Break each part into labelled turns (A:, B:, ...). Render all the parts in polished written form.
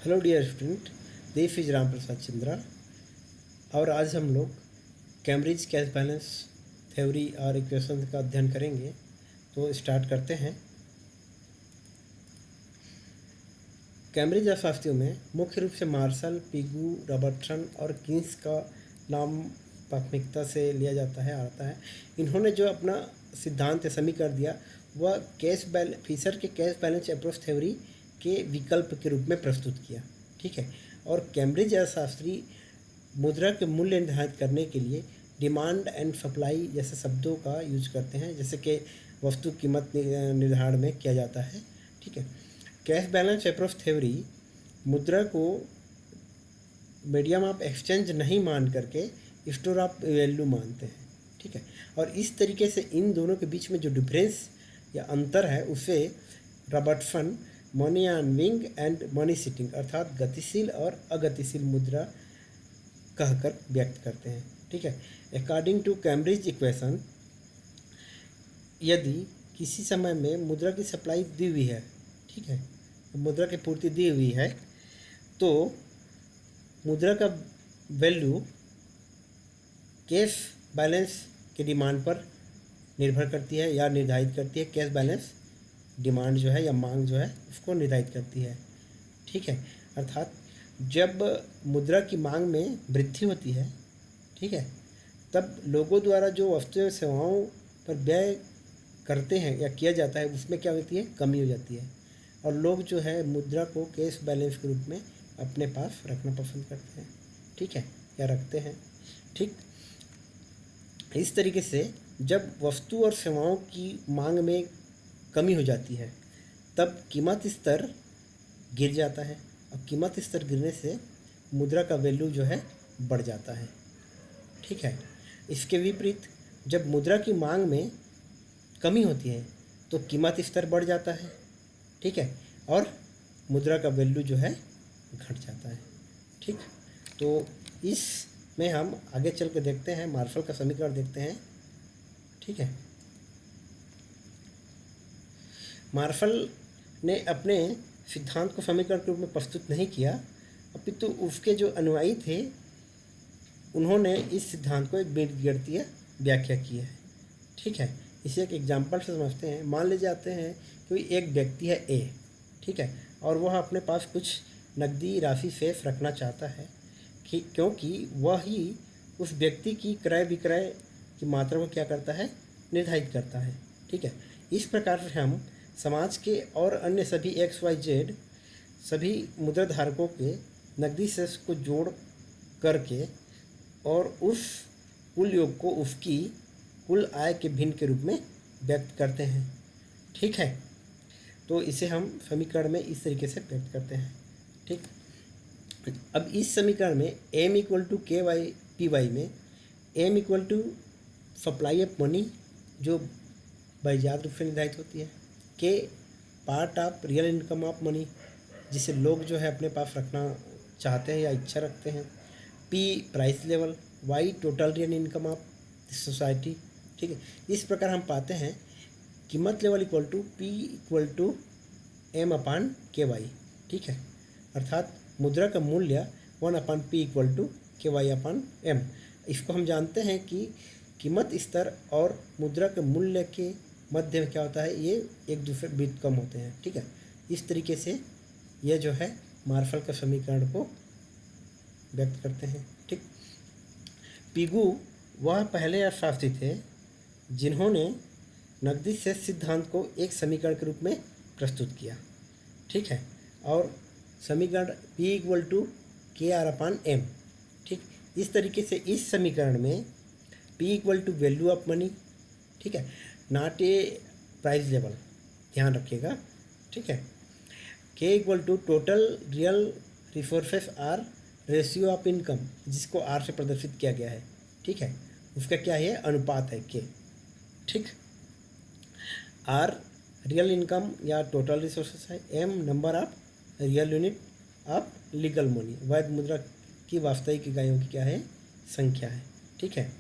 A: Hello dear student, this is Ram Prasad Chandra. और आज हम लोग कैम्ब्रिज कैश बैलेंस थ्योरी और इक्वेशन का अध्ययन करेंगे। तो स्टार्ट करते हैं। कैम्ब्रिज अर्थशास्त्रियों में मुख्य रूप से मार्शल, पिगू, रॉबर्टसन और किन्स का नाम प्राथमिकता से लिया जाता है आता है। इन्होंने जो अपना सिद्धांत समीकरण दिया वह फिशर के कैश बैलेंस अप्रोच थ्योरी के विकल्प के रूप में प्रस्तुत किया। ठीक है। और कैम्ब्रिज अर्थशास्त्री मुद्रा के मूल्य निर्धारित करने के लिए डिमांड एंड सप्लाई जैसे शब्दों का यूज करते हैं, जैसे कि वस्तु कीमत निर्धारण में किया जाता है। ठीक है। कैश बैलेंस अप्रोच थ्योरी मुद्रा को मीडियम ऑफ एक्सचेंज नहीं मान करके स्टोर ऑफ वैल्यू मानते हैं। ठीक है। और इस तरीके से इन दोनों के बीच में जो डिफरेंस या अंतर है उसे Robertson money on wing and money sitting अर्थात गतिशील और अगतिशील मुद्रा कहकर व्यक्त करते हैं। ठीक है। अकॉर्डिंग टू कैम्ब्रिज इक्वेशन, यदि किसी समय में मुद्रा की सप्लाई दी हुई है, ठीक है, मुद्रा की पूर्ति दी हुई है, तो मुद्रा का वैल्यू कैश बैलेंस के डिमांड पर निर्भर करती है या निर्धारित करती है। कैश बैलेंस डिमांड जो है या मांग जो है उसको निर्धारित करती है। ठीक है। अर्थात जब मुद्रा की मांग में वृद्धि होती है, ठीक है, तब लोगों द्वारा जो वस्तु एवं सेवाओं पर व्यय करते हैं या किया जाता है उसमें क्या होती है, कमी हो जाती है। और लोग जो है मुद्रा को कैश बैलेंस के रूप में अपने पास रखना पसंद करते हैं। ठीक है, या रखते हैं। ठीक, इस तरीके से जब वस्तु और सेवाओं की मांग में कमी हो जाती है तब कीमत स्तर गिर जाता है, और कीमत स्तर गिरने से मुद्रा का वैल्यू जो है बढ़ जाता है। ठीक है। इसके विपरीत जब मुद्रा की मांग में कमी होती है तो कीमत स्तर बढ़ जाता है। ठीक है। और मुद्रा का वैल्यू जो है घट जाता है। ठीक, तो इसमें हम आगे चल के देखते हैं, मार्शल का समीकरण देखते हैं। ठीक है। मार्शल ने अपने सिद्धांत को समीकरण के रूप में प्रस्तुत नहीं किया, अपितु उसके जो अनुयायी थे उन्होंने इस सिद्धांत को एक बीजगणितीय व्याख्या की है। ठीक है। इसे एक एग्जाम्पल से समझते हैं। मान ले जाते हैं कि एक व्यक्ति है ए, ठीक है, और वह अपने पास कुछ नकदी राशि शेष रखना चाहता है कि क्योंकि वह ही उस व्यक्ति की क्रय विक्रय की मात्रा को क्या करता है, निर्धारित करता है। ठीक है। इस प्रकार से हम समाज के और अन्य सभी XYZ सभी मुद्रा धारकों के नकदी शेष को जोड़ करके और उस कुल योग को उसकी कुल आय के भिन्न के रूप में व्यक्त करते हैं। ठीक है। तो इसे हम समीकरण में इस तरीके से व्यक्त करते हैं। ठीक, अब इस समीकरण में M इक्वल टू KY/PY में M equal to supply of money जो बाइजात रूप से निर्धारित होती है, K part of real income of money जिसे लोग जो है अपने पास रखना चाहते हैं या इच्छा रखते हैं, P price level, Y total real income of society. ठीक है। इस प्रकार हम पाते हैं कीमत level equal to P equal to M upon K Y. ठीक है। अर्थात मुद्रा का मूल्य 1/p equal to K Y upon M. इसको हम जानते हैं कि कीमत स्तर और मुद्रा के मूल्य के मध्य में क्या होता है, ये एक दूसरे बीच कम होते हैं। ठीक है। इस तरीके से यह जो है मार्शल का समीकरण को व्यक्त करते हैं। ठीक, पिगू वह पहले अर्थशास्त्री थे जिन्होंने नकदी शेष सिद्धांत को एक समीकरण के रूप में प्रस्तुत किया। ठीक है। और समीकरण P इक्वल टू KR/M। ठीक, इस तरीके से इस समीकरण में P equal to value of money, ठीक है, नॉट ए प्राइस लेवल, ध्यान रखिएगा। ठीक है। K equal to total real resources or ratio of income, जिसको R से प्रदर्शित किया गया है। ठीक है, उसका क्या है, अनुपात है K। ठीक, R रियल इनकम या टोटल रिसोर्सेस है, M number of real unit of legal money, वैध मुद्रा की वास्तविक इकाइयों की क्या है, संख्या है। ठीक है।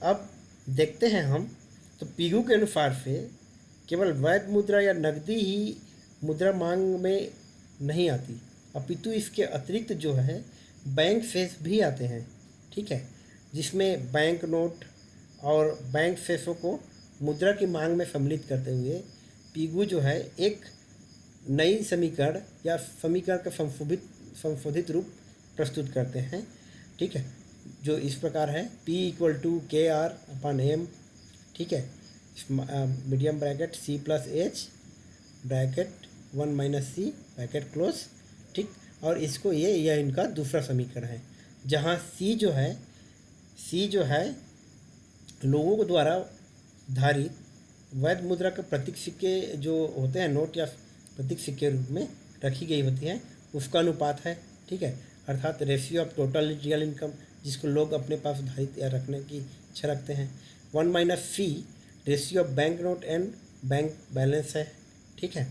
A: अब देखते हैं हम, तो पिगू के अनुसार से केवल वैध मुद्रा या नकदी ही मुद्रा मांग में नहीं आती, अपितु इसके अतिरिक्त जो है बैंक फेस भी आते हैं, ठीक है, जिसमें बैंक नोट और बैंक फेसों को मुद्रा की मांग में सम्मिलित करते हुए पीगू जो है एक नई समीकरण या समीकरण का संशोधित रूप प्रस्तुत करते हैं, ठीक है, जो इस प्रकार है P=KR/M, ठीक है, medium bracket C+H bracket 1 - C bracket close, ठीक। और इसको यह इनका दूसरा समीकरण है, जहाँ C जो है लोगों द्वारा धारित वैध मुद्रा के प्रतीक सिक्के जो होते हैं, नोट या प्रतीक सिक्के रूप में रखी गई होती हैं, उसका अनुपात है, ठीक है, अर्थात ratio of total real income, जिसको लोग अपने पास धारित या रखने की इच्छा रखते हैं। 1 - C ratio of bank note and bank balance है, ठीक है,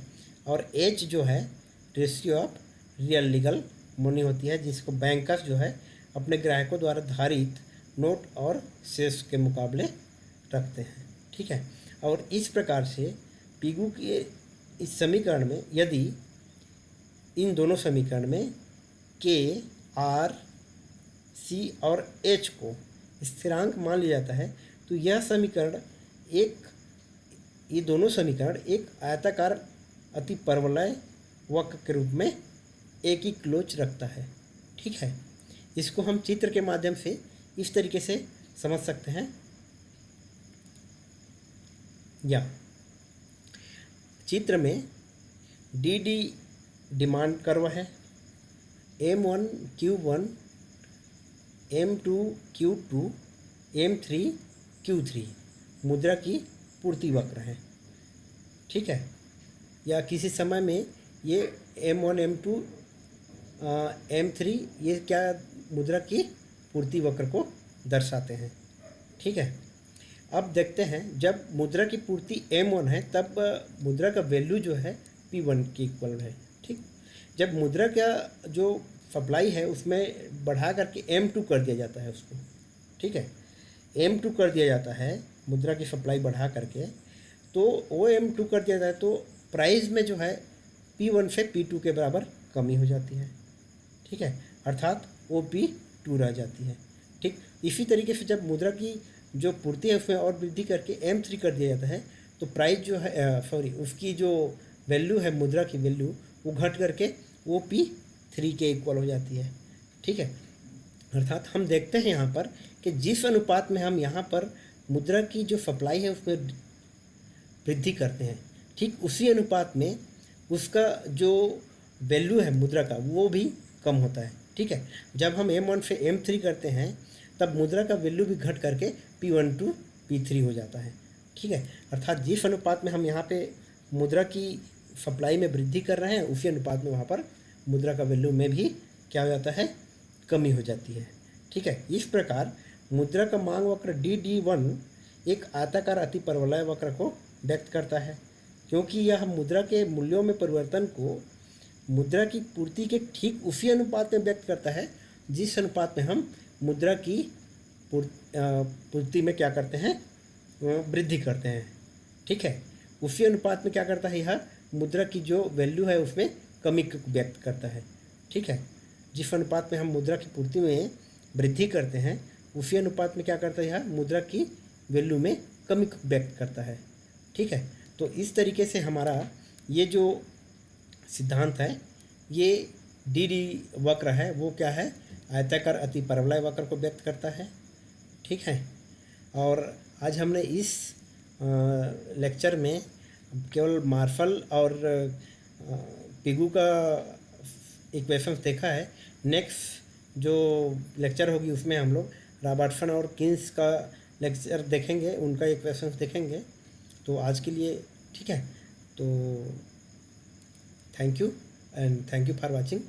A: और H जो है ratio of real legal money होती है, जिसको बैंकर्स जो है अपने ग्राहकों द्वारा धारित नोट और शेष के मुकाबले रखते हैं, ठीक है। और इस प्रकार से पीगू के इस समीकरण में यदि इन दोनों समीकरण में K, R, C और H को स्थिरांक मान लिया जाता है, तो यह समीकरण ये दोनों समीकरण एक आयताकार अतिपरवलय वक्र के रूप में एक ही क्लोज रखता है, ठीक है। इसको हम चित्र के माध्यम से इस तरीके से समझ सकते हैं, या चित्र में DD डिमांड कर्व है, M1 Q1, M2 Q2, M3 Q3 मुद्रा की पूर्ति वक्र है, ठीक है, या किसी समय में ये M1 M2 M3 ये क्या मुद्रा की पूर्ति वक्र को दर्शाते हैं, ठीक है। अब देखते हैं, जब मुद्रा की पूर्ति M1 है तब मुद्रा का वैल्यू जो है P1 के इक्वल है, ठीक। जब मुद्रा का जो सप्लाई है उसमें बढ़ा करके M2 कर दिया जाता है उसको, ठीक है, M2 कर दिया जाता है मुद्रा की सप्लाई बढ़ा करके, तो वो M2 कर दिया जाता है, तो प्राइस में जो है P1 से P2 के बराबर कमी हो जाती है, ठीक है, अर्थात वो P2 रह जाती है, ठीक। इसी तरीके से जब मुद्रा की जो पूर्ति है उसमें और वृद्धि करके M3 कर दिया जाता है, तो प्राइस जो है उसकी जो वैल्यू है मुद्रा की वैल्यू वो घट करके वो P3 के इक्वल हो जाती है, ठीक है। अर्थात हम देखते हैं यहाँ पर कि जिस अनुपात में हम यहाँ पर मुद्रा की जो सप्लाई है उसमें वृद्धि करते हैं, ठीक उसी अनुपात में उसका जो वैल्यू है मुद्रा का वो भी कम होता है, ठीक है। जब हम M1 से M3 करते हैं तब मुद्रा का वैल्यू भी घट करके P1 to P3 हो जाता है, ठीक है। अर्थात जिस अनुपात में हम यहाँ पे मुद्रा की सप्लाई में वृद्धि कर रहे हैं उसी अनुपात में वहाँ पर मुद्रा का वैल्यू में भी क्या हो जाता है, कमी हो जाती है, ठीक है। इस प्रकार मुद्रा का मांग वक्र DD1 एक आयताकार अतिपरवलय वक्र को व्यक्त करता है, क्योंकि यह मुद्रा के मूल्यों में परिवर्तन को मुद्रा की पूर्ति के ठीक उसी अनुपात में व्यक्त करता है जिस अनुपात में हम मुद्रा की पूर्ति में क्या करते हैं, वृद्धि करते हैं, ठीक है। उसी अनुपात में क्या करता है, यह मुद्रा की जो वैल्यू है उसमें कमी को व्यक्त करता है, ठीक है। जिस अनुपात में हम मुद्रा की पूर्ति में वृद्धि करते हैं उसी अनुपात में क्या करता है, यह मुद्रा की वैल्यू में कमी को व्यक्त करता है, ठीक है। तो इस तरीके से हमारा ये जो सिद्धांत है, ये DD वक्र है वो क्या है, आयताकार अतिपरवलय वक्र को व्यक्त करता है, ठीक है। और आज हमने इस लेक्चर में केवल मार्शल और पीगू का इक्वेशंस देखा है। नेक्स्ट जो लेक्चर होगी उसमें हम लोग रॉबर्टसन और किन्स का लेक्चर देखेंगे, उनका इक्वेशंस देखेंगे। तो आज के लिए ठीक है, तो thank you and thank you for watching.